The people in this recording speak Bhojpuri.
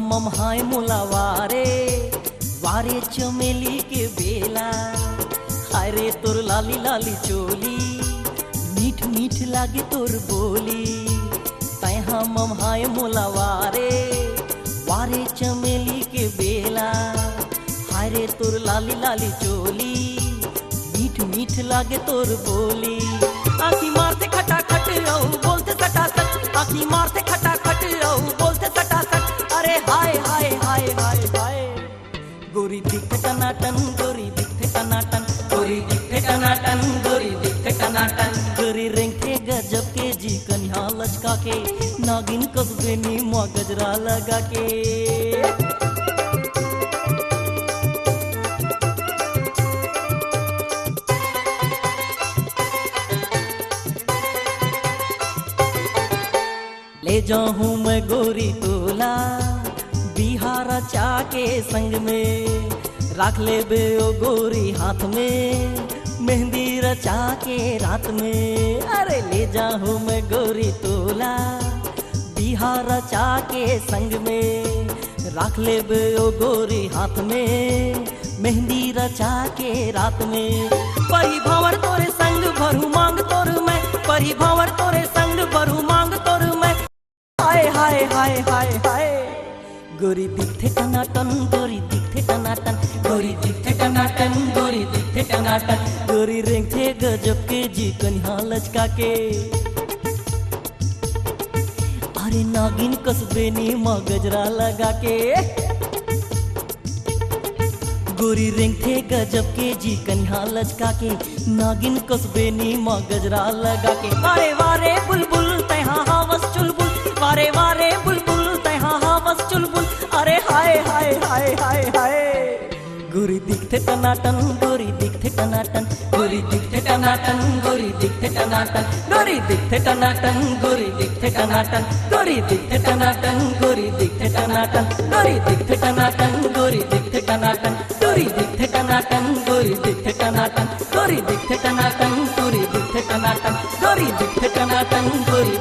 मम हाय मोला वारे वारे चमेली के बेला, हाय रे तोर लाली लाली चोली, मीठ मीठ लागे तोर बोली। तैहा मम हाय मोला वारे वारे चमेली के बेला, हाय रे तोर लाली लाली चोली, मीठ मीठ लागे तोर बोली। आँखी मारते खटाखट औ बोलते सटासट, आँखी मारते खटाखट औ बोलते सटासट। अरे हाय हाय हाय हाय हाय, गोरी दिखते टनाटन, गोरी दिखते टनाटन, गोरी दिखते टनाटन, गोरी दिखते टनाटन। गोरी रेंगते गजब के जी कन्या लचका के, नागिन कस्बे नी मुआ गजरा लगा के। ले जाऊं मैं गोरी तोला बिहार चाके संग में, रख ले बे ओ गोरी हाथ में, मेहंदी रचा के रात में। अरे ले जाऊं मैं गोरी तोला बिहार चाके संग में, रख ले बे ओ गोरी हाथ में, मेहंदी रचा के रात में। परी भंवर तोरे संग भरू मांग तोर मैं, परी भंवर तोरे संग भरू मांग तोर मैं। हाय हाय हाय हाय हाय, गोरी दिखते टनाटन, गोरी दिखते टनाटन, गोरी दिखते टनाटन, गोरी दिखते टनाटन। गोरी रेंगते गजब के जी कन्या लचका के, अरे नागिन कस्बे नी माँ गजरा लगा के। गोरी रेंगते गजब के जी कन्या लचका के, नागिन कस्बे नी माँ गजरा लगा के। वारे वारे बुलबुल तैहा हवस चुलबुल, वारे वारे बुलबुल तैहा हवस चुलबुल। अरे हाय हाय हाय हाय हाय, गोरी दिखते टनाटन, गोरी दिखते टनाटन, गोरी दिखते टनाटन, गोरी दिखते टनाटन, गोरी दिखते टनाटन, गोरी दिखते टनाटन, गोरी दिखते टनाटन, गोरी दिखते टनाटन, गोरी दिखते टनाटन, गोरी दिखते टनाटन, गोरी दिखते टनाटन, गोरी दिखते टनाटन, गोरी दिखते टनाटन, गोरी दिखते टनाटन, गोरी दिखते टनाटन, गोरी